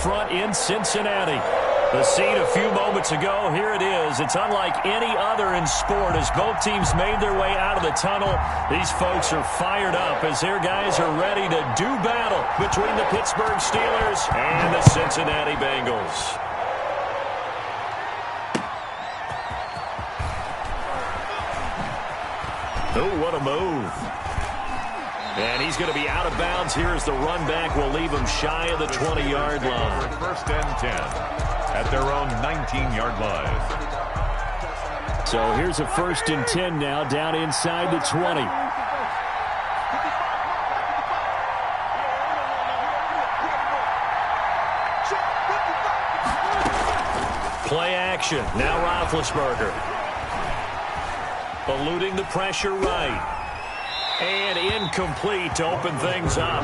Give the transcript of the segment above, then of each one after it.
front in Cincinnati. The scene a few moments ago, here it is. It's unlike any other in sport as both teams made their way out of the tunnel. These folks are fired up as their guys are ready to do battle between the Pittsburgh Steelers and the Cincinnati Bengals. Oh, what a move. And he's going to be out of bounds here as the run back will leave him shy of the 20-yard line. First and 10 at their own 19-yard line. So here's a 1st and 10 now down inside the 20. Play action. Now Roethlisberger. Eluding the pressure right. And incomplete to open things up.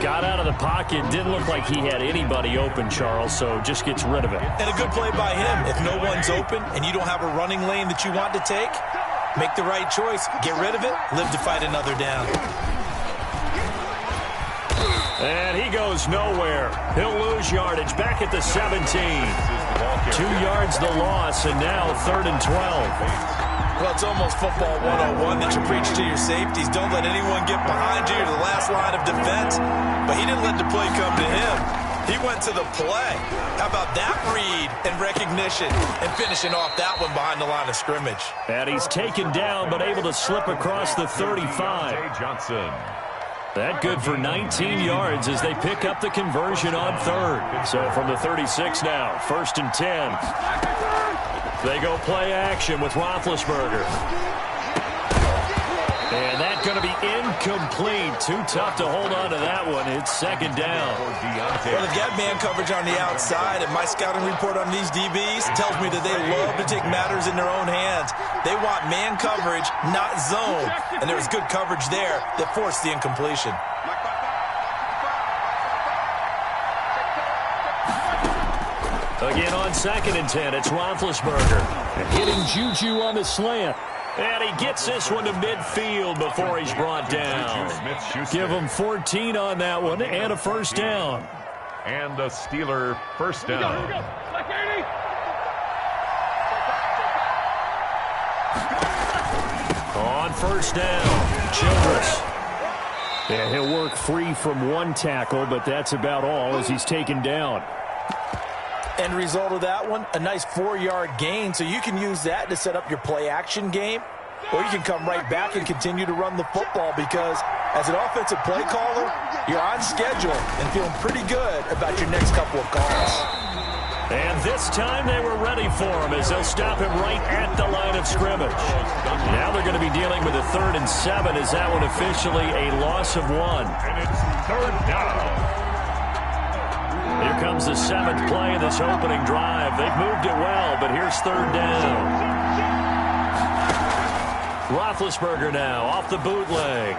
Got out of the pocket. Didn't look like he had anybody open, Charles, so just gets rid of it. And a good play by him. If no one's open and you don't have a running lane that you want to take, make the right choice. Get rid of it. Live to fight another down. And he goes nowhere. He'll lose yardage back at the 17. 2 yards the loss, and now 3rd and 12. Well, it's almost football 101 that you preach to your safeties. Don't let anyone get behind you to the last line of defense. But he didn't let the play come to him. He went to the play. How about that read and recognition and finishing off that one behind the line of scrimmage? And he's taken down but able to slip across the 35. Johnson. That good for 19 yards as they pick up the conversion on 3rd. So from the 36 now, 1st and 10. They go play action with Roethlisberger. And that's going to be incomplete. Too tough to hold on to that one. It's 2nd down. Well, they've got man coverage on the outside, and my scouting report on these DBs tells me that they love to take matters in their own hands. They want man coverage, not zone. And there was good coverage there that forced the incompletion. Again on 2nd and 10, it's Roethlisberger. Hitting Juju on the slant. And he gets this one to midfield before he's brought down. Give him 14 on that one and a 1st down. And a Steeler 1st down. On 1st down, Childress. And he'll work free from one tackle, but that's about all as he's taken down. End result of that one, a nice 4-yard gain, so you can use that to set up your play-action game, or you can come right back and continue to run the football because as an offensive play caller, you're on schedule and feeling pretty good about your next couple of calls. And this time they were ready for him as they'll stop him right at the line of scrimmage. Now they're going to be dealing with a 3rd and 7 as that one officially a loss of 1. And it's 3rd down. Here comes the 7th play of this opening drive. They've moved it well, but here's 3rd down. Roethlisberger now off the bootleg.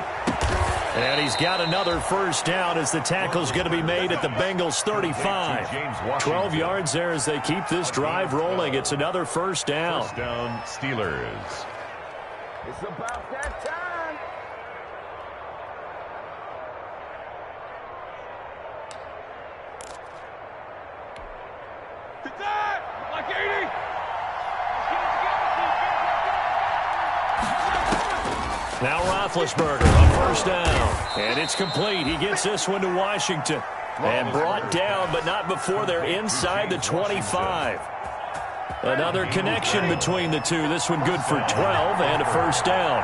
And he's got another 1st down as the tackle's going to be made at the Bengals 35. 12 yards there as they keep this drive rolling. It's another 1st down. 1st down, Steelers. It's about that time. Now Roethlisberger on 1st down. And it's complete. He gets this one to Washington. And brought down, but not before they're inside the 25. Another connection between the two. This one good for 12 and a 1st down.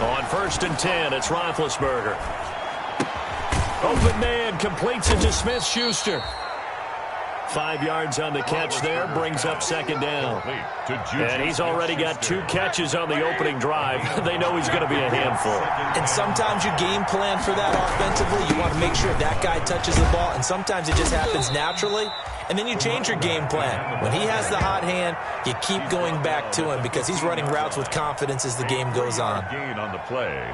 On 1st and 10, it's Roethlisberger. Open man completes it to Smith-Schuster. 5 yards on the catch there, brings up 2nd down. And he's already got 2 catches on the opening drive. They know he's going to be a handful. And sometimes you game plan for that offensively. You want to make sure that guy touches the ball, and sometimes it just happens naturally. And then you change your game plan. When he has the hot hand, you keep going back to him because he's running routes with confidence as the game goes on.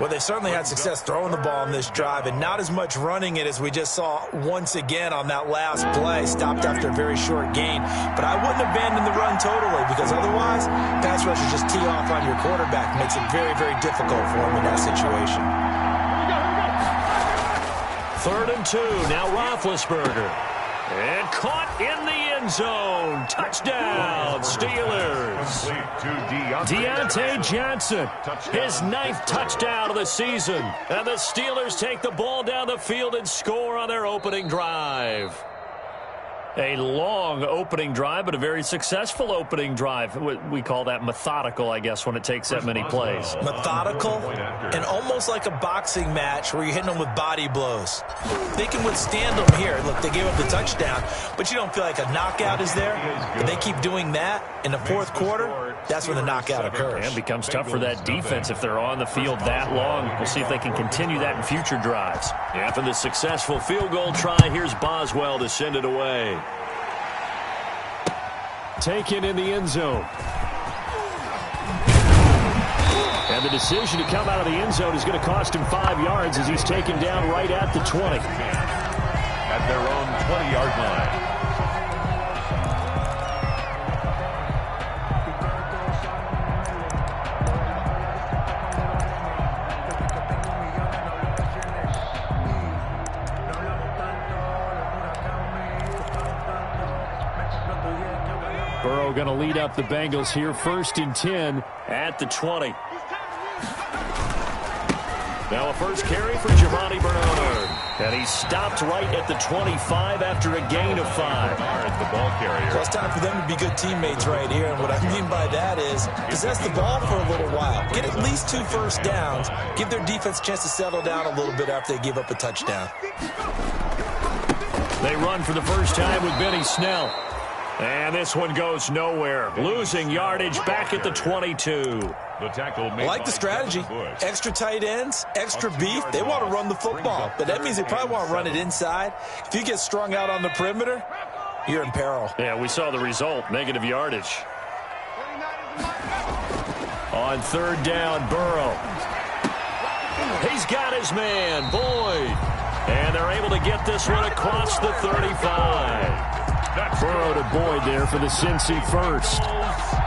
Well, they've certainly had success throwing the ball on this drive and not as much running it as we just saw once again on that last play. Stopped after a very short gain. But I wouldn't abandon the run totally because otherwise, pass rushers just tee off on your quarterback. Makes it very, very difficult for him in that situation. 3rd and 2. Now Roethlisberger. And caught in the end zone. Touchdown, Steelers. Deontay Johnson, his 9th touchdown of the season. And the Steelers take the ball down the field and score on their opening drive. A long opening drive, but a very successful opening drive. We call that methodical, I guess, when it takes that many plays. Methodical and almost like a boxing match where you're hitting them with body blows. They can withstand them here. Look, they gave up the touchdown, but you don't feel like a knockout is there. But they keep doing that in the 4th quarter. That's when the knockout occurs. And it becomes tough for that defense if they're on the field that long. We'll see if they can continue that in future drives. After the successful field goal try, here's Boswell to send it away. Taken in the end zone. And the decision to come out of the end zone is going to cost him 5 yards as he's taken down right at the 20. At their own 20-yard line. Burrow going to lead up the Bengals here, 1st and 10 at the 20. Now a first carry for Giovanni Bernard. And he stopped right at the 25 after a gain of 5. The ball carrier. So it's time for them to be good teammates right here. And what I mean by that is possess the ball for a little while. Get at least 2 first downs. Give their defense a chance to settle down a little bit after they give up a touchdown. They run for the first time with Benny Snell. And this one goes nowhere. Losing yardage back at the 22. The tackle I like the strategy. Extra tight ends, extra beef. They want to run the football, but that means they probably want to run it inside. If you get strung out on the perimeter, you're in peril. Yeah, we saw the result, negative yardage. On 3rd down, Burrow. He's got his man, Boyd. And they're able to get this one across the 35. Burrow to Boyd there for the Cincy first.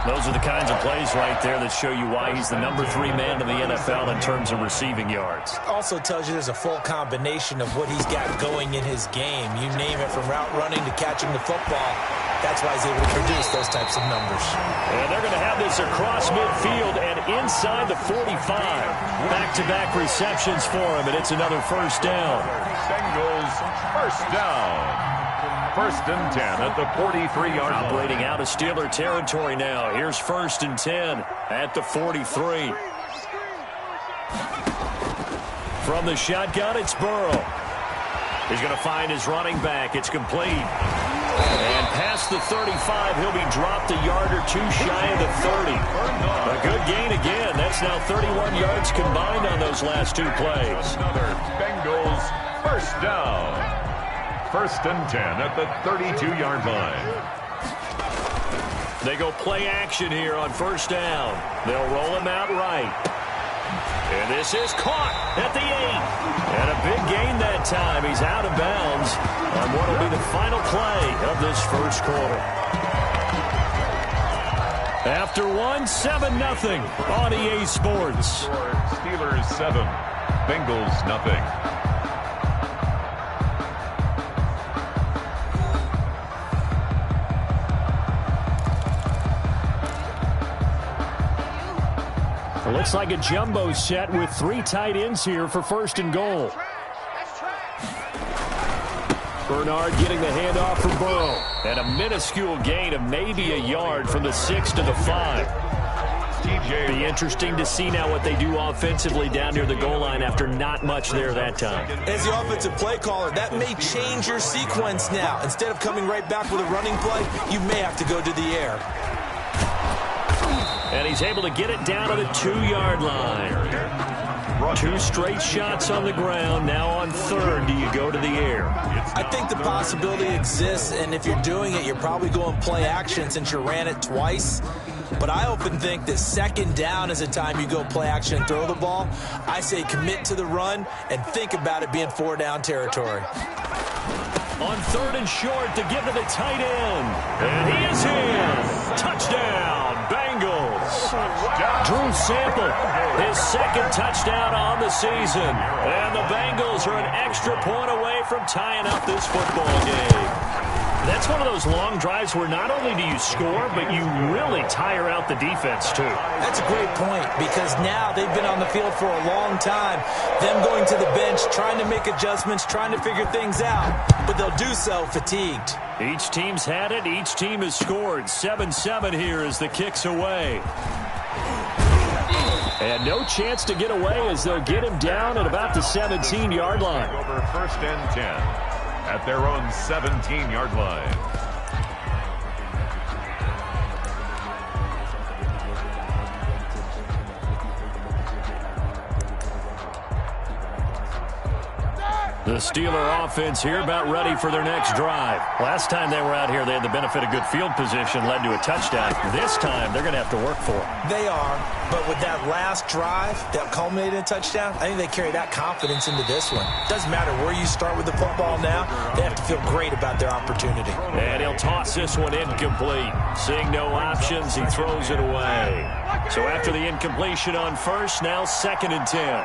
Those are the kinds of plays right there that show you why he's the number 3 man in the NFL in terms of receiving yards. Also tells you there's a full combination of what he's got going in his game. You name it, from route running to catching the football. That's why he's able to produce those types of numbers. And they're going to have this across midfield and inside the 45. Back-to-back receptions for him, and it's another first down. Bengals first down. 1st and 10 at the 43-yard line. Operating out of Steeler territory now. Here's 1st and 10 at the 43. From the shotgun, it's Burrow. He's going to find his running back. It's complete. And past the 35, he'll be dropped a yard or 2 shy of the 30. A good gain again. That's now 31 yards combined on those last 2 plays. Another Bengals first down. 1st and 10 at the 32-yard line. They go play action here on 1st down. They'll roll him out right. And this is caught at the 8. And a big gain that time. He's out of bounds on what will be the final play of this 1st quarter. After 7-0 on EA Sports. Steelers 7, Bengals nothing. It looks like a jumbo set with 3 tight ends here for 1st and goal. Bernard getting the handoff from Burrow. And a minuscule gain of maybe a yard from the 6 to the 5. Be interesting to see now what they do offensively down near the goal line after not much there that time. As the offensive play caller, that may change your sequence now. Instead of coming right back with a running play, you may have to go to the air. And he's able to get it down to the 2-yard line. 2 straight shots on the ground. Now on 3rd, do you go to the air? I think the possibility exists, and if you're doing it, you're probably going play action since you ran it twice. But I often think that 2nd down is a time you go play action and throw the ball. I say commit to the run and think about it being 4-down territory. On 3rd and short to give to the tight end. And he is in. Touchdown, Bengals. Drew Sample, his 2nd touchdown on the season. And the Bengals are an extra point away from tying up this football game. That's one of those long drives where not only do you score, but you really tire out the defense, too. That's a great point, because now they've been on the field for a long time. Them going to the bench, trying to make adjustments, trying to figure things out, but they'll do so fatigued. Each team's had it. Each team has scored. 7-7 here as the kick's away. And no chance to get away as they'll get him down at about the 17-yard line. Over 1st and 10 at their own 17-yard line. The Steeler offense here about ready for their next drive. Last time they were out here, they had the benefit of good field position, led to a touchdown. This time, they're going to have to work for it. They are, but with that last drive that culminated in a touchdown, I think they carry that confidence into this one. Doesn't matter where you start with the football now, they have to feel great about their opportunity. And he'll toss this one incomplete. Seeing no options, he throws it away. So after the incompletion on first, now 2nd and 10.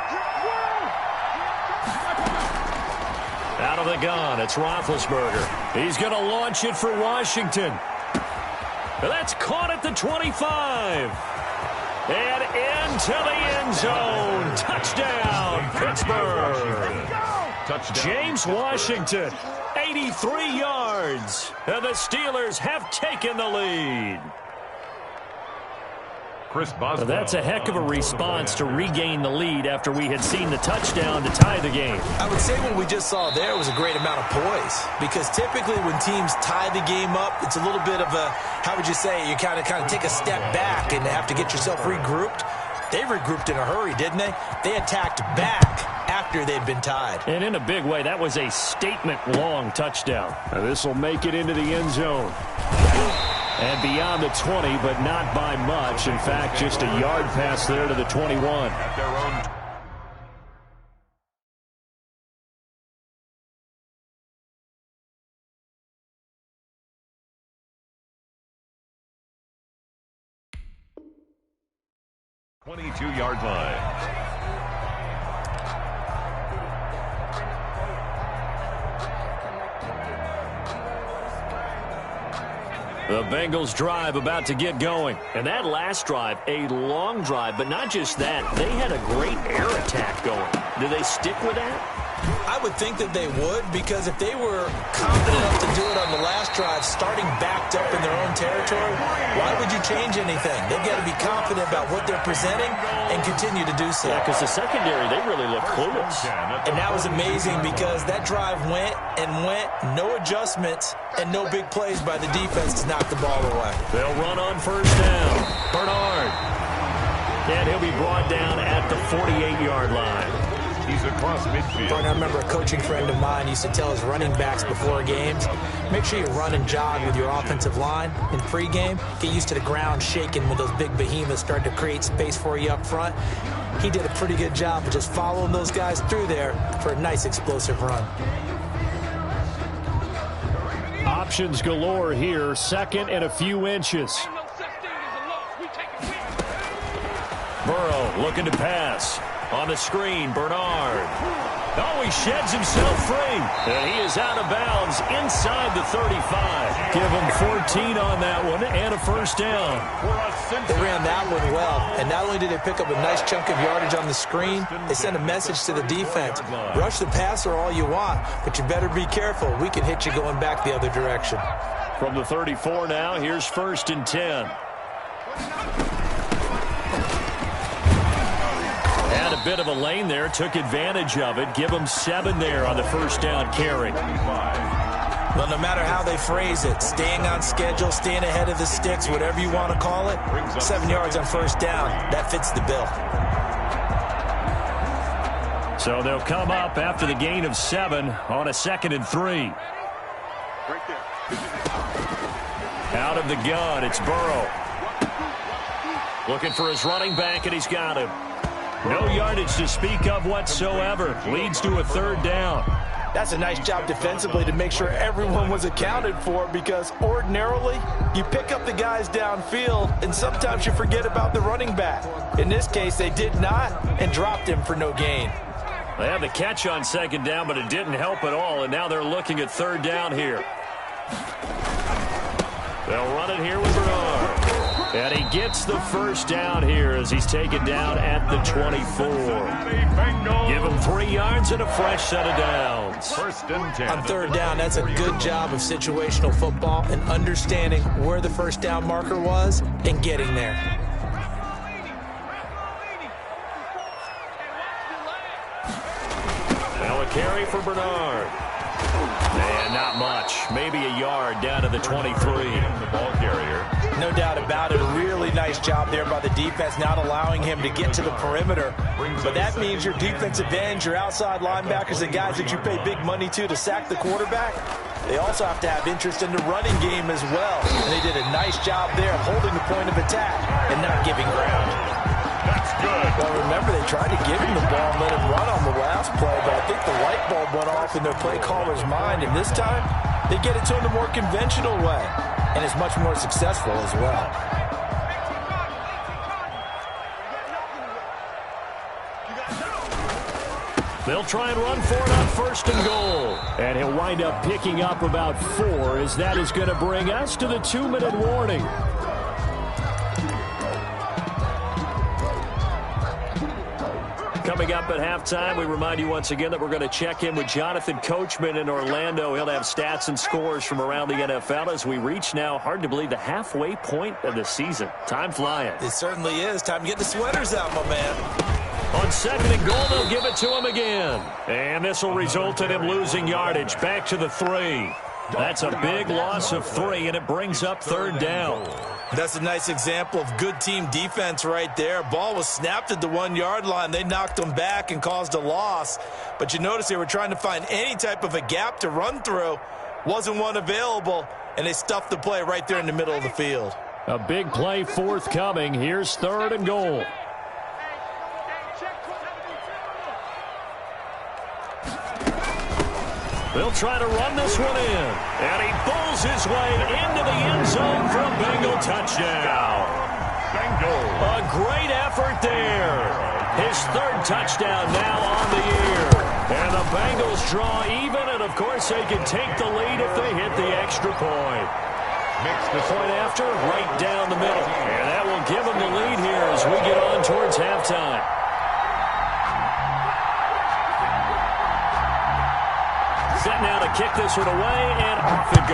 Out of the gun, it's Roethlisberger. He's going to launch it for Washington. That's caught at the 25. And into the end zone. Touchdown, Pittsburgh. Touchdown. James Washington, 83 yards. And the Steelers have taken the lead. Chris Boswell. That's a heck of a response to regain the lead after we had seen the touchdown to tie the game. I would say what we just saw there was a great amount of poise, because typically when teams tie the game up, it's a little bit of a, how would you say, you kind of take a step back and have to get yourself regrouped. They regrouped in a hurry, didn't they? They attacked back after they'd been tied. And in a big way, that was a statement-long touchdown. Now this will make it into the end zone. And beyond the 20, but not by much. In fact, just a yard pass there to the 21. At their own 22-yard line. The Bengals drive about to get going. And that last drive, a long drive, but not just that. They had a great air attack going. Do they stick with that? I would think that they would, because if they were confident enough to do it on the last drive, starting backed up in their own territory, why would you change anything? They've got to be confident about what they're presenting and continue to do so. Yeah, because the secondary, they really look clueless. And that was amazing, because that drive went and went, no adjustments, and no big plays by the defense to knock the ball away. They'll run on first down. Bernard. And he'll be brought down at the 48-yard line. He's across midfield. I remember a coaching friend of mine used to tell his running backs before games, make sure you run and jog with your offensive line in pregame. Get used to the ground shaking when those big behemoths start to create space for you up front. He did a pretty good job of just following those guys through there for a nice explosive run. Options galore here. 2nd and a few inches. Burrow looking to pass. On the screen, Bernard. Oh, he sheds himself free. And he is out of bounds inside the 35. Give him 14 on that one and a first down. They ran that one well. And not only did they pick up a nice chunk of yardage on the screen, they sent a message to the defense. Rush the passer all you want, but you better be careful. We can hit you going back the other direction. From the 34 now, here's 1st and 10. Had a bit of a lane there, took advantage of it. Give them 7 there on the first down carry. Well, no matter how they phrase it, staying on schedule, staying ahead of the sticks, whatever you want to call it, 7 yards on first down, that fits the bill. So they'll come up after the gain of 7 on a 2nd and 3. Out of the gun, it's Burrow. Looking for his running back, and he's got him. No yardage to speak of whatsoever. Leads to a 3rd down. That's a nice job defensively to make sure everyone was accounted for, because ordinarily you pick up the guys downfield and sometimes you forget about the running back. In this case, they did not and dropped him for no gain. They had the catch on second down, but it didn't help at all, and now they're looking at third down here. They'll run it here with Bernard. And he gets the first down here as he's taken down at the 24. Give him 3 yards and a fresh set of downs. First and 10. On third down, that's a good job of situational football and understanding where the first down marker was and getting there. Now a carry for Bernard. And not much. Maybe a yard down to the 23. The ball carrier. No doubt about it. A really nice job there by the defense, not allowing him to get to the perimeter. But that means your defensive ends, your outside linebackers, the guys that you pay big money to sack the quarterback, they also have to have interest in the running game as well. And they did a nice job there of holding the point of attack and not giving ground. That's good. Well, remember, they tried to give him the ball and let him run on the last play, but I think the light bulb went off in their play caller's mind, and this time they get it to him the more conventional way, and it's much more successful as well. They'll try and run for it on first and goal. And he'll wind up picking up about 4, as that is going to bring us to the 2-minute warning. Coming up at halftime, we remind you once again that we're going to check in with Jonathan Coachman in Orlando. He'll have stats and scores from around the NFL as we reach now, hard to believe, the halfway point of the season. Time flying. It certainly is. Time to get the sweaters out, my man. On second and goal, they'll give it to him again. And this will result in him losing yardage. Back to the 3. That's a big loss of 3, and it brings up third down. That's a nice example of good team defense right there. Ball was snapped at the 1-yard line. They knocked them back and caused a loss. But you notice they were trying to find any type of a gap to run through. Wasn't one available, and they stuffed the play right there in the middle of the field. A big play forthcoming. Here's third and goal. They'll try to run this one in. And he pulls his way into the end zone for a Bengal touchdown. A great effort there. His third touchdown now on the year. And the Bengals draw even, and of course they can take the lead if they hit the extra point. Point after, right down the middle. And that will give them the lead here as we get on towards halftime. Set now to kick this one away, and off it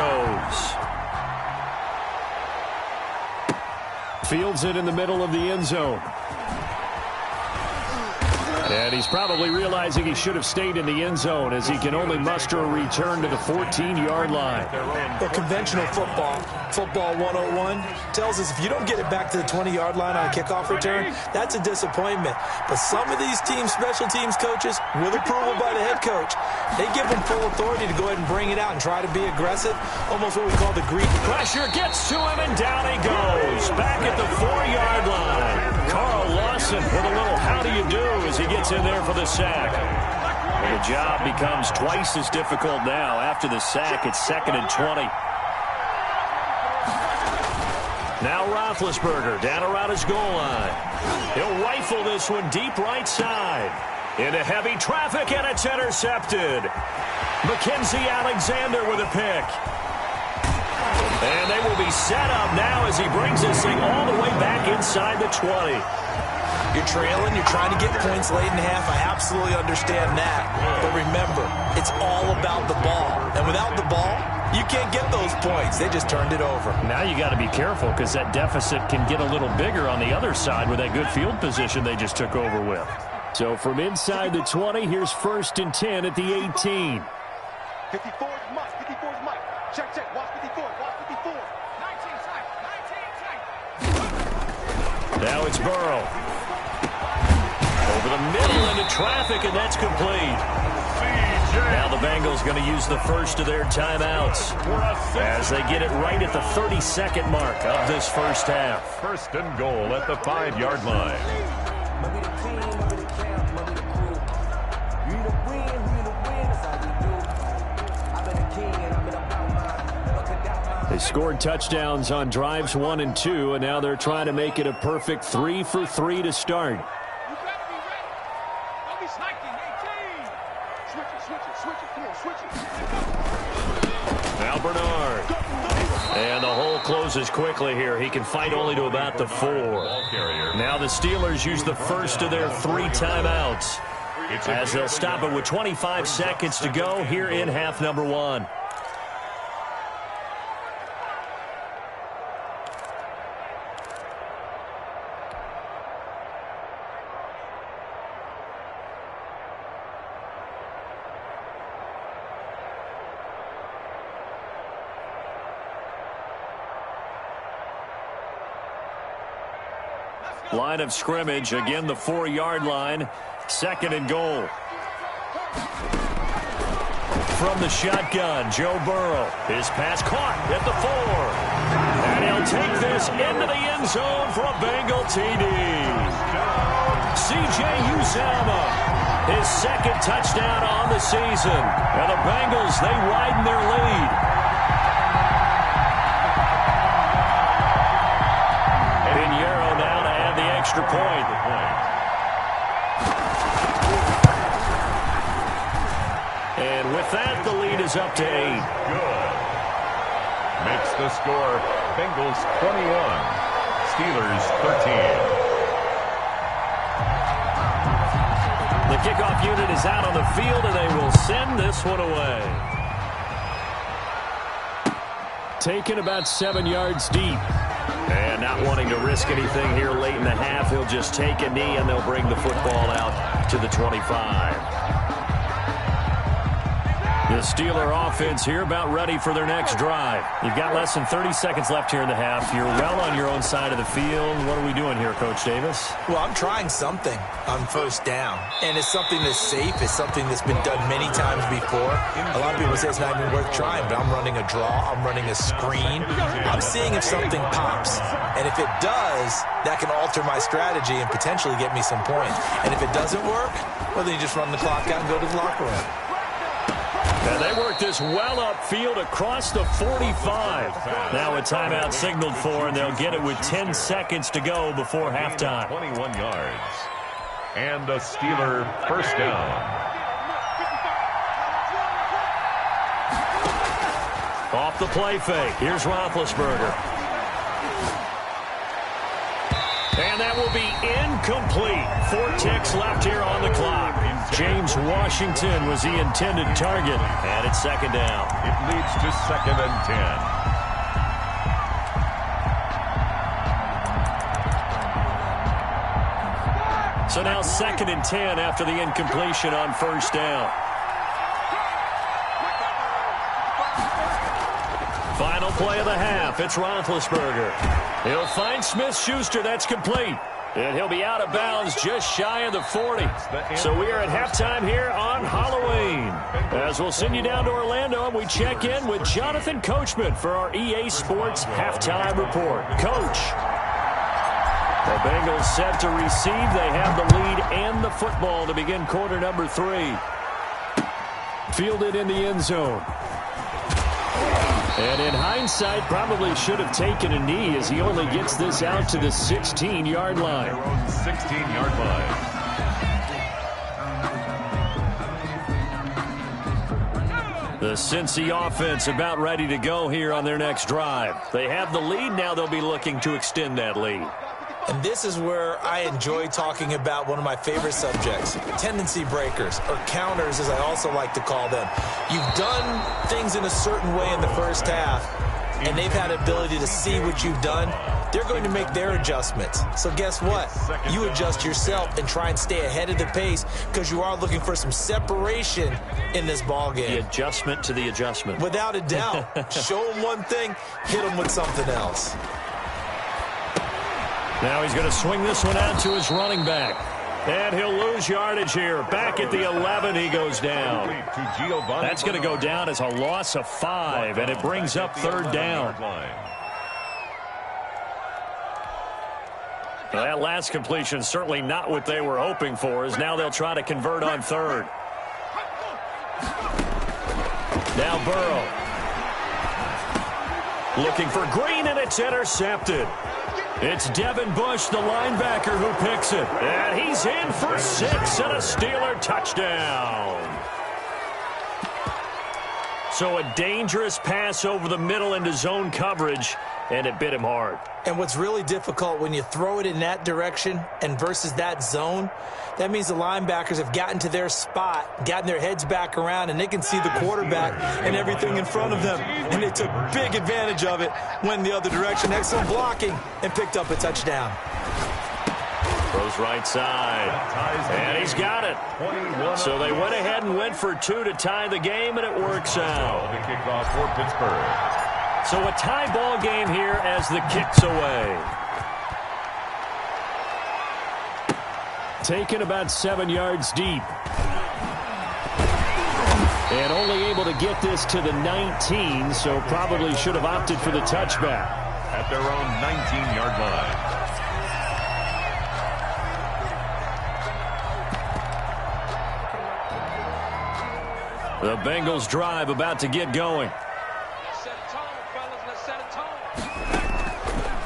goes. Fields it in the middle of the end zone. And he's probably realizing he should have stayed in the end zone as he can only muster a return to the 14-yard line. Well, conventional football, football 101, tells us if you don't get it back to the 20-yard line on a kickoff return, that's a disappointment. But some of these teams, special teams coaches, with approval by the head coach, they give them full authority to go ahead and bring it out and try to be aggressive, almost what we call the Greek. Pressure gets to him, and down he goes. Back at the 4-yard line. Carl Lawson with a little how do you do as he gets in there for the sack. The job becomes twice as difficult now. After the sack, it's 2nd and 20. Now Roethlisberger down around his goal line. He'll rifle this one deep right side. Into heavy traffic, and it's intercepted. Mackenzie Alexander with a pick. And they will be set up now as he brings this thing all the way back inside the 20. You're trailing, you're trying to get points late in the half. I absolutely understand that. But remember, it's all about the ball. And without the ball, you can't get those points. They just turned it over. Now you got to be careful because that deficit can get a little bigger on the other side with that good field position they just took over with. So from inside the 20, here's 1st and 10 at the 18. 54 is Mike. 54 is Mike. Check, check. Watch 54. Watch 54. 19 tight. 19 tight. Now it's Burrow. Over the middle into traffic, and that's complete. Now the Bengals going to use the first of their timeouts as they get it right at the 32nd mark of this first half. 1st and goal at the 5-yard line. They scored touchdowns on drives 1 and 2, and now they're trying to make it a perfect 3 for 3 to start. Now Bernard. And the hole closes quickly here. He can fight only to about the 4. Now the Steelers use the first of their 3 timeouts, as they'll stop it with 25 seconds to go here in half number 1. Line of scrimmage, again the 4-yard line, 2nd and goal. From the shotgun, Joe Burrow. His pass caught at the 4. And he'll take this into the end zone for a Bengal TD. C.J. Uzomah, his 2nd touchdown on the season. And the Bengals, they widen their lead. Extra point. And with that, the lead is up to 8. Good. Makes the score Bengals 21, Steelers 13. The kickoff unit is out on the field, and they will send this one away. Taken about 7 yards deep. And not wanting to risk anything here late in the half, he'll just take a knee, and they'll bring the football out to the 25. The Steeler offense here about ready for their next drive. You've got less than 30 seconds left here in the half. You're well on your own side of the field. What are we doing here, Coach Davis? Well, I'm trying something on first down. And it's something that's safe. It's something that's been done many times before. A lot of people say it's not even worth trying, but I'm running a draw. I'm running a screen. I'm seeing if something pops. And if it does, that can alter my strategy and potentially get me some points. And if it doesn't work, well, then you just run the clock out and go to the locker room. And they work this well upfield across the 45. Now a timeout signaled for, and they'll get it with 10 seconds to go before halftime. 21 yards. And a Steeler first down. Off the play fake. Here's Roethlisberger. And that will be incomplete. 4 ticks left here on the clock. James Washington was the intended target, and it's 2nd down. It leads to 2nd and 10. So now 2nd and 10 after the incompletion on first down. Final play of the half. It's Roethlisberger. He'll find Smith-Schuster. That's complete. And he'll be out of bounds just shy of the 40. So we are at halftime here on Halloween. As we'll send you down to Orlando, and we check in with Jonathan Coachman for our EA Sports Halftime Report. Coach. The Bengals set to receive. They have the lead and the football to begin quarter number 3. Fielded in the end zone. And in hindsight, probably should have taken a knee as he only gets this out to the 16-yard line. Their own 16-yard line. The Cincy offense about ready to go here on their next drive. They have the lead. Now they'll be looking to extend that lead. And this is where I enjoy talking about one of my favorite subjects, tendency breakers, or counters as I also like to call them. You've done things in a certain way in the first half, and they've had ability to see what you've done. They're going to make their adjustments. So guess what? You adjust yourself and try and stay ahead of the pace because you are looking for some separation in this ball game. The adjustment to the adjustment. Without a doubt. Show them one thing, hit them with something else. Now he's going to swing this one out to his running back. And he'll lose yardage here. Back at the 11, he goes down. That's going to go down as a loss of 5, and it brings up 3rd down. Well, that last completion certainly not what they were hoping for, as now they'll try to convert on 3rd. Now Burrow. Looking for Green, and it's intercepted. It's Devin Bush, the linebacker, who picks it. And he's in for 6 and a Steeler touchdown. So a dangerous pass over the middle into zone coverage, and it bit him hard. And what's really difficult when you throw it in that direction and versus that zone, that means the linebackers have gotten to their spot, gotten their heads back around, and they can see the quarterback and everything in front of them. And they took big advantage of it, went the other direction. Excellent blocking, and picked up a touchdown. Throws right side, and he's got it. So they went ahead and went for 2 to tie the game, and it works out. The kickoff for Pittsburgh. So a tie ball game here as the kick's away. Taken about 7 yards deep. And only able to get this to the 19, so probably should have opted for the touchback. At their own 19-yard line. The Bengals drive about to get going.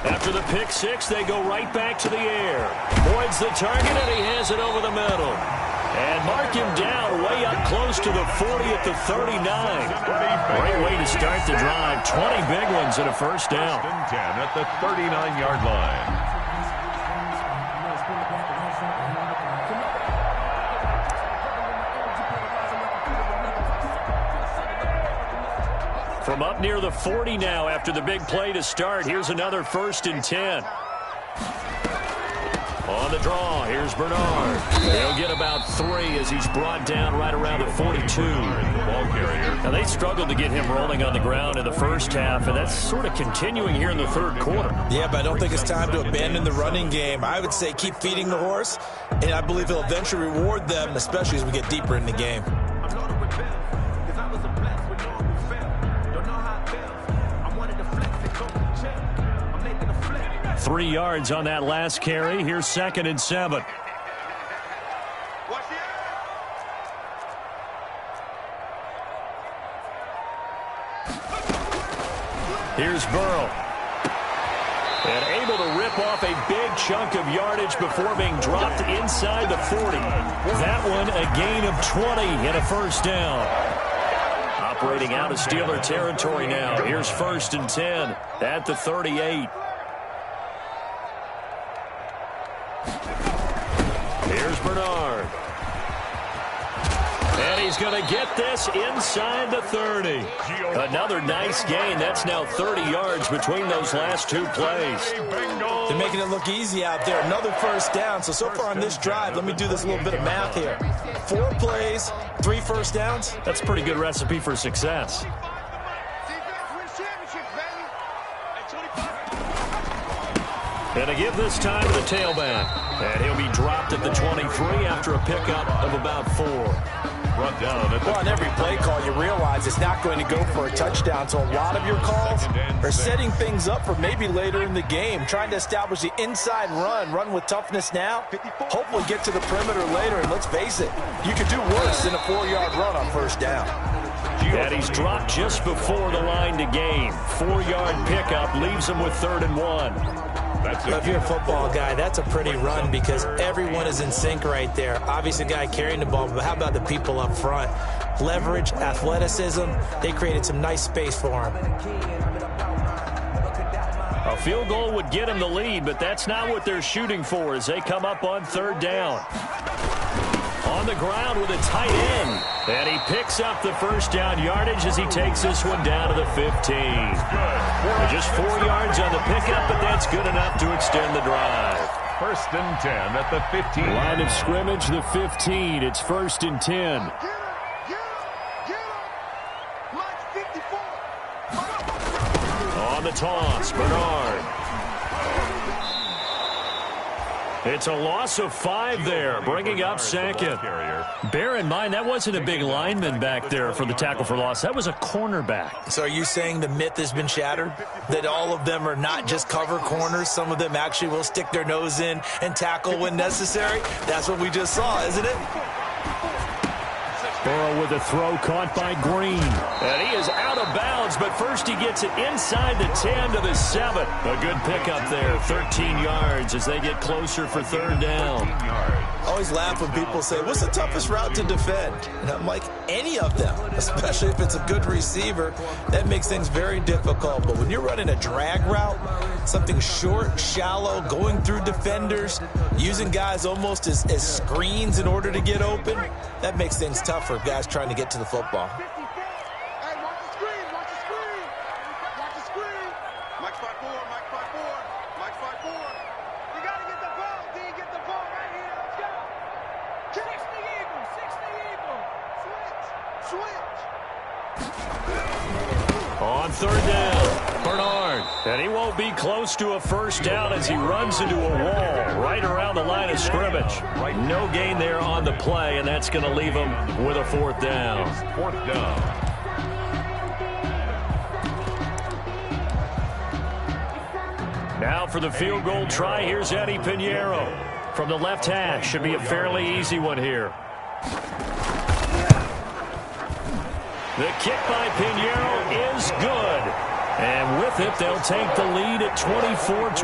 After the pick six, they go right back to the air. Boyd's the target, and he has it over the middle. And mark him down way up close to the 40 at the 39. Great way to start the drive. 20 big ones and a first down. First and 10 at the 39-yard line. From up near the 40 now after the big play to start. Here's another first and 10. On the draw, here's Bernard. He'll get about 3 as he's brought down right around the 42. Ball carrier. Now, they struggled to get him rolling on the ground in the first half, and that's sort of continuing here in the third quarter. Yeah, but I don't think it's time to abandon the running game. I would say keep feeding the horse, and I believe he'll eventually reward them, especially as we get deeper in the game. 3 yards on that last carry. Here's 2nd and 7. Here's Burrow. And able to rip off a big chunk of yardage before being dropped inside the 40. That one a gain of 20 and a first down. Operating out of Steeler territory now. Here's 1st and 10 at the 38. Here's Bernard. And he's going to get this inside the 30. Another nice gain. That's now 30 yards between those last 2 plays. They're making it look easy out there. Another first down. So far on this drive, let me do this little bit of math here. 4 plays, 3 first downs. That's a pretty good recipe for success. And to give this time to the tailback. And he'll be dropped at the 23 after a pickup of about 4. Brought down at the on every play call, you realize it's not going to go for a touchdown. So a lot of your calls are setting things up for maybe later in the game, trying to establish the inside run with toughness now, hopefully get to the perimeter later. And let's face it, you could do worse than a 4-yard run on first down. And he's dropped just before the line to gain. 4-yard pickup leaves him with 3rd and 1. If you're a football guy, that's a pretty run because everyone is in sync right there. Obviously, the guy carrying the ball, but how about the people up front? Leverage, athleticism, they created some nice space for him. A field goal would get him the lead, but that's not what they're shooting for as they come up on 3rd down. On the ground with a tight end. And he picks up the first down yardage as he takes this one down to the 15. Just 4 yards on the pickup, but that's good enough to extend the drive. 1st and 10 at the 15. Line of scrimmage, the 15. It's 1st and 10. On the toss, Bernard. It's a loss of 5 there, bringing up 2nd. Bear in mind, that wasn't a big lineman back there for the tackle for loss. That was a cornerback. So are you saying the myth has been shattered? That all of them are not just cover corners? Some of them actually will stick their nose in and tackle when necessary? That's what we just saw, isn't it? Burrow with a throw caught by Green. And he is out of bounds, but first he gets it inside the 10 to the 7. A good pickup there, 13 yards as they get closer for 3rd down. always laugh when people say, what's the toughest route to defend? And I'm like, any of them, especially if it's a good receiver. That makes things very difficult. But when you're running a drag route, something short, shallow, going through defenders, using guys almost as screens in order to get open, that makes things tough for guys trying to get to the football. On third down, Bernard. And he won't be close to a first down as he runs into a wall right around the line of scrimmage. No gain there on the play, and that's going to leave him with a fourth down. Fourth down. Now for the field goal try, here's Eddie Pinheiro. From the left hash, should be a fairly easy one here. The kick by Pinheiro is good. And with it, they'll take the lead at 24-21.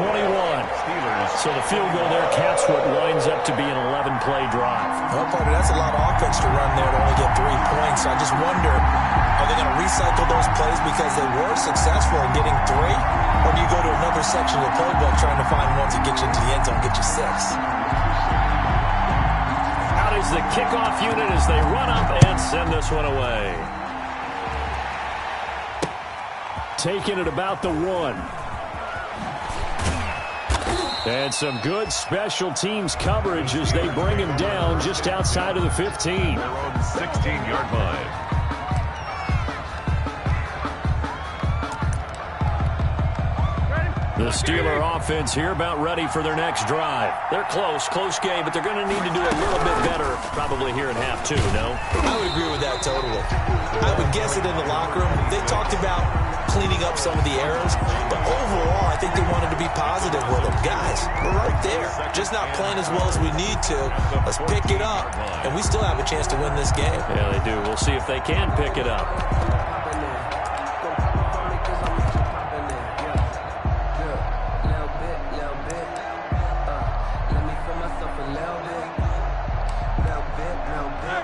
So the field goal there caps what winds up to be an 11-play drive. Well, partner, that's a lot of offense to run there to only get 3 points. So I just wonder, are they going to recycle those plays because they were successful in getting 3? Or do you go to another section of the playbook trying to find one to get you into the end zone and get you 6? Out is the kickoff unit as they run up and send this one away. Taking it about the 1. And some good special teams coverage as they bring him down just outside of the 15. Their own 16-yard line. The Steeler offense here about ready for their next drive. They're close game, but they're going to need to do a little bit better probably here in half 2, no? I would agree with that totally. I would guess it in the locker room. They talked about cleaning up some of the errors, but overall, I think they wanted to be positive with them. Guys, we're right there. Just not playing as well as we need to. Let's pick it up, and we still have a chance to win this game. Yeah, they do. We'll see if they can pick it up.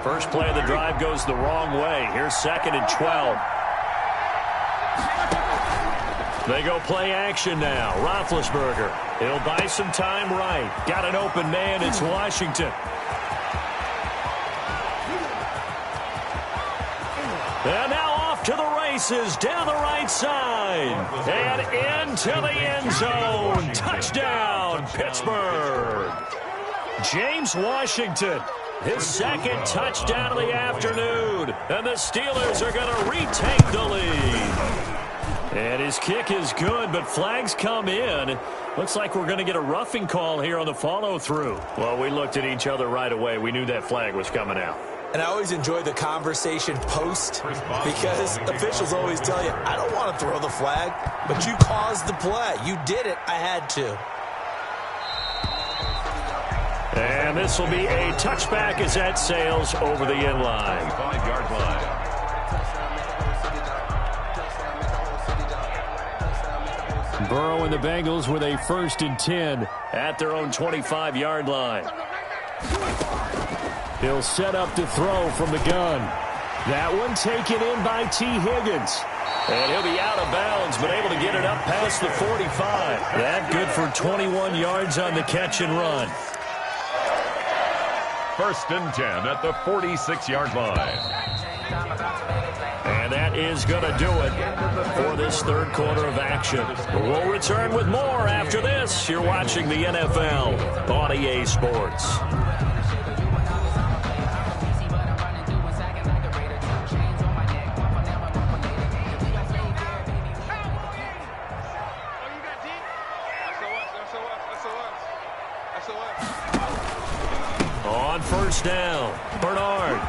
First play of the drive goes the wrong way. Here's 2nd and 12. They go play action now. Roethlisberger. He'll buy some time right. Got an open man. It's Washington. And now off to the races down the right side. And into the end zone. Touchdown, Pittsburgh. James Washington. His 2nd touchdown of the afternoon. And the Steelers are going to retake the lead. And his kick is good, but flags come in. Looks like we're going to get a roughing call here on the follow-through. Well, we looked at each other right away. We knew that flag was coming out. And I always enjoy the conversation post because officials always tell you, I don't want to throw the flag, but you caused the play. You did it. I had to. And this will be a touchback as that sails over the end line. 5-yard line. Burrow and the Bengals with a 1st and 10 at their own 25-yard line. He'll set up to throw from the gun. That one taken in by T. Higgins. And he'll be out of bounds, but able to get it up past the 45. That good for 21 yards on the catch and run. 1st and 10 at the 46-yard line. And that is going to do it for this 3rd quarter of action. We'll return with more after this. You're watching the NFL on EA Sports. On 1st down, Bernard.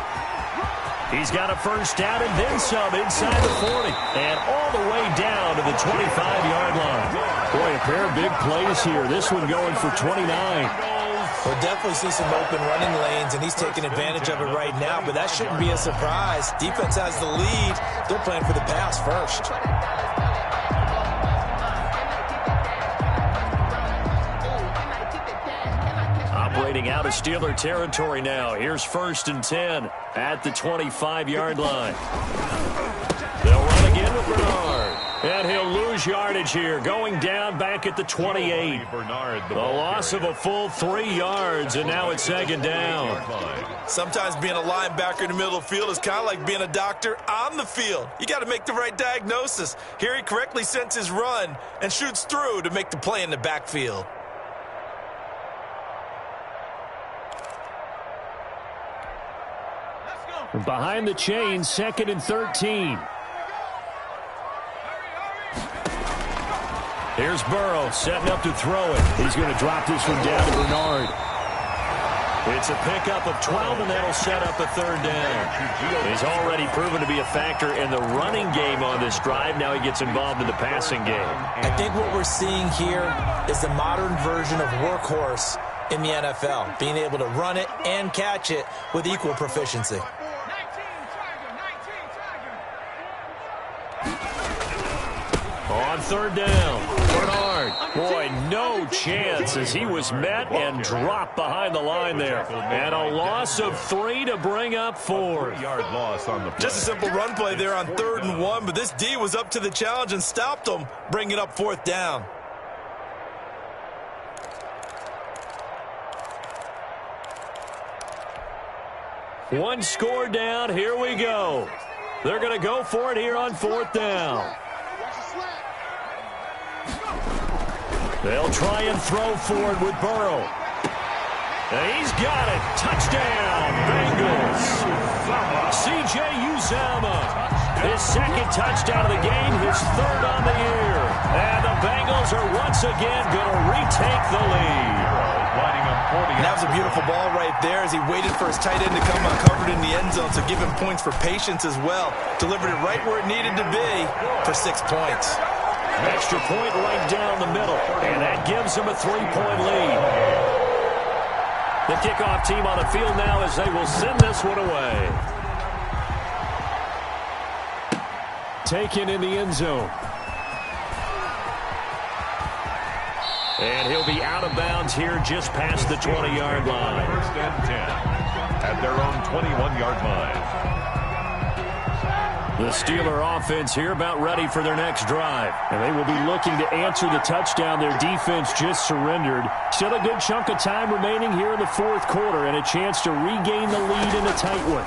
He's got a 1st down and then some inside the 40. And all the way down to the 25-yard line. Boy, a pair of big plays here. This one going for 29. We'll definitely see some open running lanes, and he's taking advantage of it right now, but that shouldn't be a surprise. Defense has the lead. They're playing for the pass first. operating out of Steeler territory now. Here's 1st and 10 at the 25-yard line. They'll run again with Bernard. And he'll lose yardage here, going down back at the 28. The loss of a full 3 yards, and now it's 2nd down. Sometimes being a linebacker in the middle of the field is kind of like being a doctor on the field. You got to make the right diagnosis. Here he correctly sends his run and shoots through to make the play in the backfield. Behind the chains, 2nd and 13. Here's Burrow setting up to throw it. He's going to drop this one down to Bernard. It's a pickup of 12, and that'll set up a 3rd down. He's already proven to be a factor in the running game on this drive. Now he gets involved in the passing game. I think what we're seeing here is the modern version of workhorse in the NFL, being able to run it and catch it with equal proficiency. On 3rd down, Bernard. Boy, no chance as he was met and dropped behind the line there. And a loss of 3 to bring up 4th. Just a simple run play there on 3rd and 1, but this D was up to the challenge and stopped him, bringing up 4th down. One score down. Here we go. They're going to go for it here on 4th down. They'll try and throw forward with Burrow. And he's got it. Touchdown, Bengals. C.J. Uzomah. His 2nd touchdown of the game, his 3rd on the year. And the Bengals are once again going to retake the lead. And that was a beautiful ball right there as he waited for his tight end to come uncovered in the end zone, so give him points for patience as well. Delivered it right where it needed to be for 6 points. Extra point right down the middle, and that gives them a 3-point lead. The kickoff team on the field now as they will send this one away. Taken in the end zone. And he'll be out of bounds here just past the 20-yard line. 1st and 10 at their own 21-yard line. The Steeler offense here about ready for their next drive. And they will be looking to answer the touchdown their defense just surrendered. Still a good chunk of time remaining here in the 4th quarter and a chance to regain the lead in a tight one.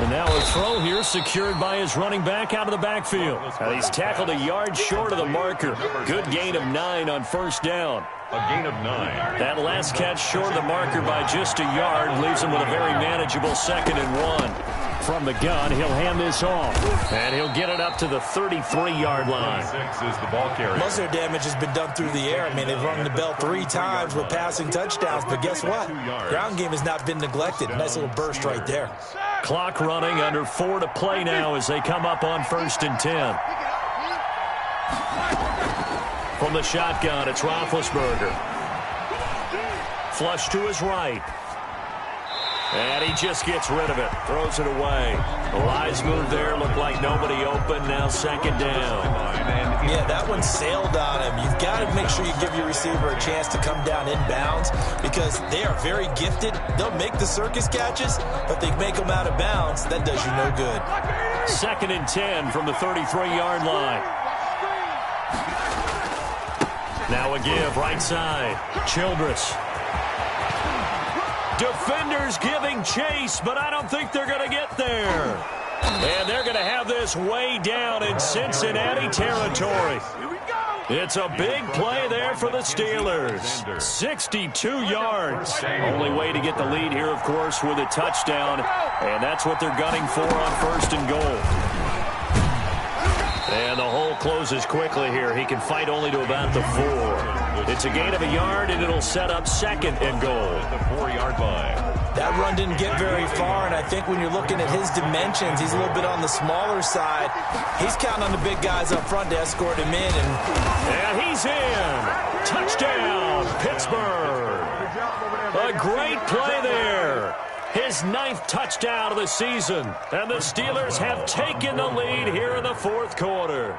And now a throw here secured by his running back out of the backfield. Now he's tackled a yard short of the marker. Good gain of 9 on 1st down. A gain of 9. That last catch short of the marker by just a yard leaves him with a very manageable 2nd and 1. From the gun, he'll hand this off. And he'll get it up to the 33-yard line. 6 is the ball carrier. Most of their damage has been done through the air. I mean, they've rung the bell 3 times with passing touchdowns. But guess what? Ground game has not been neglected. Nice little burst right there. Clock running, under 4 to play now as they come up on 1st and 10. From the shotgun, it's Roethlisberger. Flush to his right. And he just gets rid of it. Throws it away. The Lies move there. Looked like nobody open. Now 2nd down. Yeah, that one sailed on him. You've got to make sure you give your receiver a chance to come down inbounds because they are very gifted. They'll make the circus catches, but they make them out of bounds. That does you no good. 2nd and 10 from the 33-yard line. Now a give, right side. Childress. Defenders giving chase, but I don't think they're going to get there. And they're going to have this way down in Cincinnati territory. It's a big play there for the Steelers. 62 yards. Only way to get the lead here, of course, with a touchdown. And that's what they're gunning for on 1st and goal. And the hole closes quickly here. He can fight only to about the 4. It's a gain of a yard, and it'll set up 2nd and goal. The 4-yard line. That run didn't get very far, and I think when you're looking at his dimensions, he's a little bit on the smaller side. He's counting on the big guys up front to escort him in. And he's in. Touchdown, Pittsburgh. A great play there. His 9th touchdown of the season. And the Steelers have taken the lead here in the 4th quarter.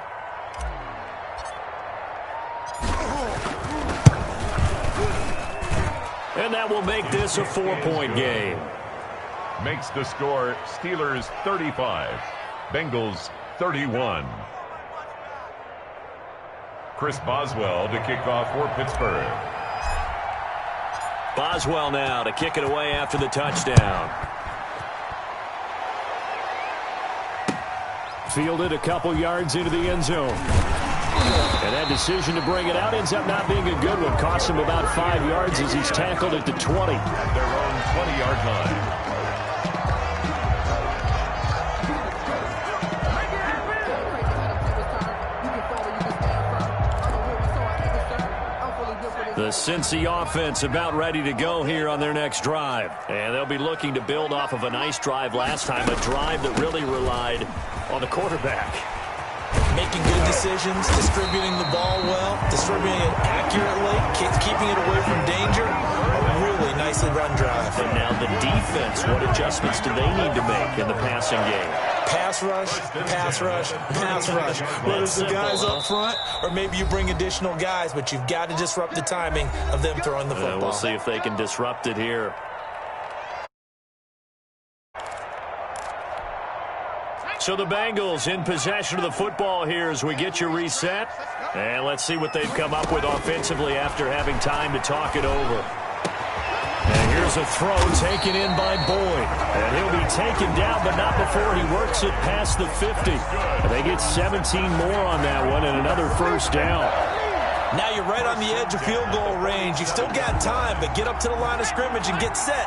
And that will make this a 4-point game. Makes the score Steelers 35, Bengals 31. Chris Boswell to kick off for Pittsburgh. Boswell now to kick it away after the touchdown. Fielded a couple yards into the end zone. And that decision to bring it out ends up not being a good one. Cost him about 5 yards as he's tackled at the 20. At their own 20-yard line. The Cincy offense about ready to go here on their next drive. And they'll be looking to build off of a nice drive last time, a drive that really relied on the quarterback. Making good decisions, distributing the ball well, distributing it accurately, keeping it away from danger. A really nicely run drive. And now the defense, what adjustments do they need to make in the passing game? Pass rush, pass rush, pass rush. Whether it's the guys up front or maybe you bring additional guys, but you've got to disrupt the timing of them throwing the football. We'll see if they can disrupt it here. So the Bengals in possession of the football here as we get you reset. And let's see what they've come up with offensively after having time to talk it over. And here's a throw taken in by Boyd. And he'll be taken down, but not before he works it past the 50. And they get 17 more on that one and another first down. Now you're right on the edge of field goal range. You've still got time, but get up to the line of scrimmage and get set.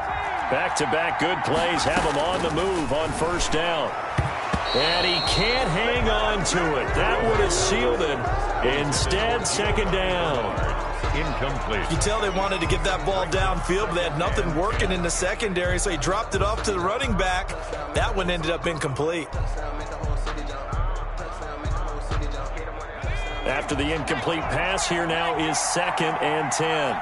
Back-to-back good plays have him on the move on first down. And he can't hang on to it. That would have sealed it. Instead, second down. Incomplete. You tell they wanted to get that ball downfield, but they had nothing working in the secondary, so he dropped it off to the running back. That one ended up incomplete. After the incomplete pass, here now is 2nd and 10.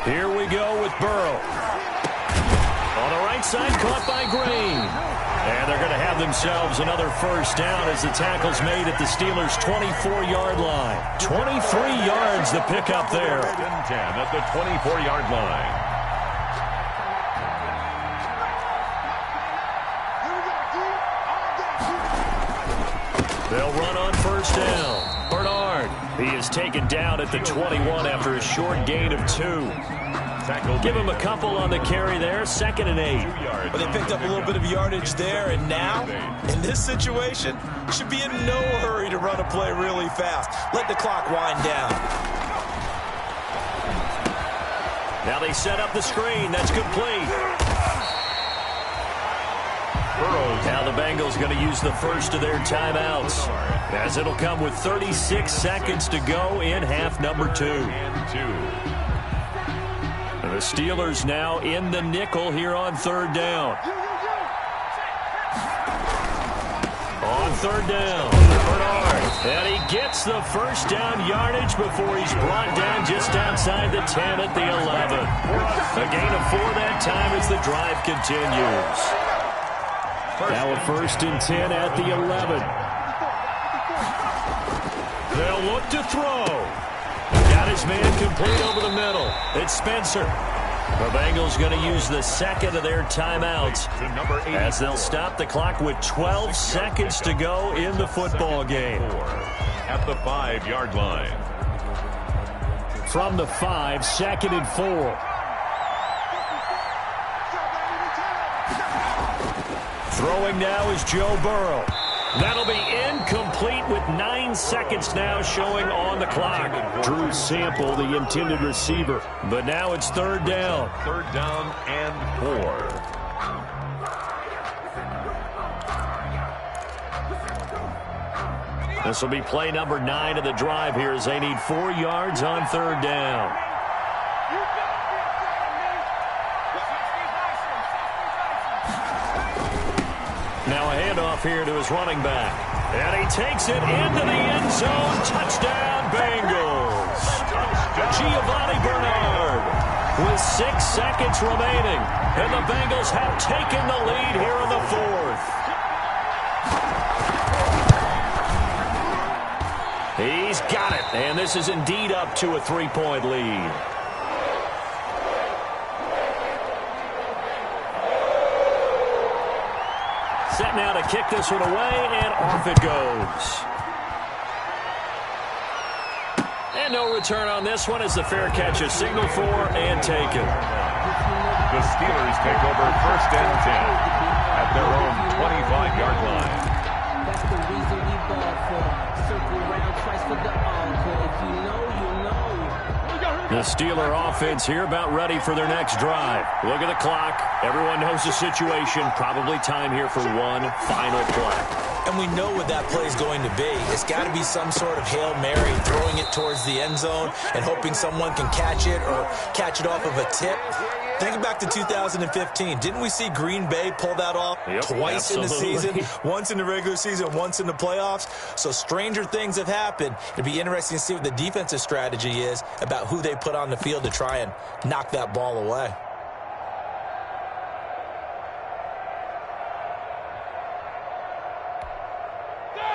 Here we go with Burrow. On the right side, caught by Green. And they're going to have themselves another first down as the tackle's made at the Steelers' 24-yard line. 23 yards the pickup there. 10 at the 24-yard line. They'll run on first down. Bernard, he is taken down at the 21 after a short gain of 2. Give him a couple on the carry there, 2nd and 8. But they picked up a little bit of yardage there, and now, in this situation, should be in no hurry to run a play really fast. Let the clock wind down. Now they set up the screen. That's complete. Now the Bengals going to use the first of their timeouts, as it'll come with 36 seconds to go in half number 2. And the Steelers now in the nickel here on third down. On third down, Bernard. And he gets the first down yardage before he's brought down just outside the 10 at the 11. A gain of 4 that time as the drive continues. Now a 1st and 10 at the 11. They'll look to throw. Got his man complete over the middle. It's Spencer. The Bengals going to use the 2nd of their timeouts as they'll stop the clock with 12 seconds to go in the football game. At the 5-yard line. From the 5, 2nd and 4. Throwing now is Joe Burrow. That'll be incomplete with 9 seconds now showing on the clock. Drew Sample, the intended receiver. But now it's third down. 3rd down and 4. This will be play number 9 of the drive here as they need 4 yards on third down. Now a handoff here to his running back. And he takes it into the end zone. Touchdown, Bengals. Giovanni Bernard. with 6 seconds remaining. And the Bengals have taken the lead here in the fourth. He's got it, and this is indeed up to a 3-point lead. Set now to kick this one away, and off it goes. And no return on this one as the fair catch is signaled for and taken. The Steelers take over 1st and 10 at their own 25-yard line. That's the reason we ball for. Circle around twice for the encore. If you know, you know. The Steeler offense here about ready for their next drive. Look at the clock. Everyone knows the situation. Probably time here for one final play. And we know what that play is going to be. It's got to be some sort of Hail Mary, throwing it towards the end zone and hoping someone can catch it or catch it off of a tip. Think back to 2015. Didn't we see Green Bay pull that off twice in the season? Once in the regular season, once in the playoffs. So stranger things have happened. It'd be interesting to see what the defensive strategy is about who they put on the field to try and knock that ball away.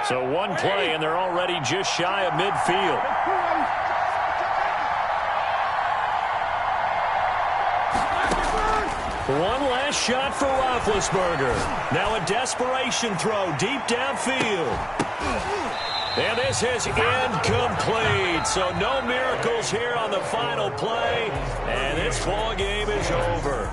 So one play, and they're already just shy of midfield. One last shot for Roethlisberger. Now a desperation throw deep downfield. And this is incomplete. So no miracles here on the final play. And this ball game is over.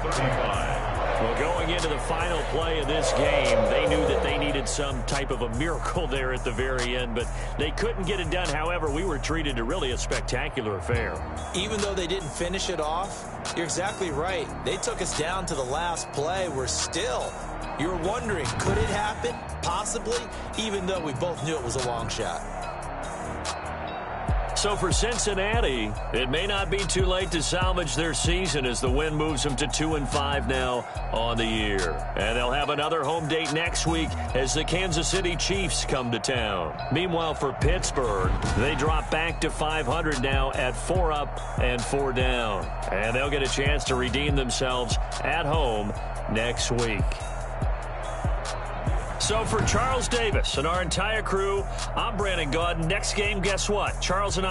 Well, going into the final play of this game, they knew that they needed some type of a miracle there at the very end, but they couldn't get it done. However, we were treated to really a spectacular affair. Even though they didn't finish it off, you're exactly right. They took us down to the last play. We're still, you're wondering, could it happen? Possibly, even though we both knew it was a long shot. So for Cincinnati, it may not be too late to salvage their season as the win moves them to 2-5 now on the year. And they'll have another home date next week as the Kansas City Chiefs come to town. Meanwhile, for Pittsburgh, they drop back to 500 now at 4 up and 4 down. And they'll get a chance to redeem themselves at home next week. So for Charles Davis and our entire crew, I'm Brandon Gaudin. Next game, guess what? Charles and I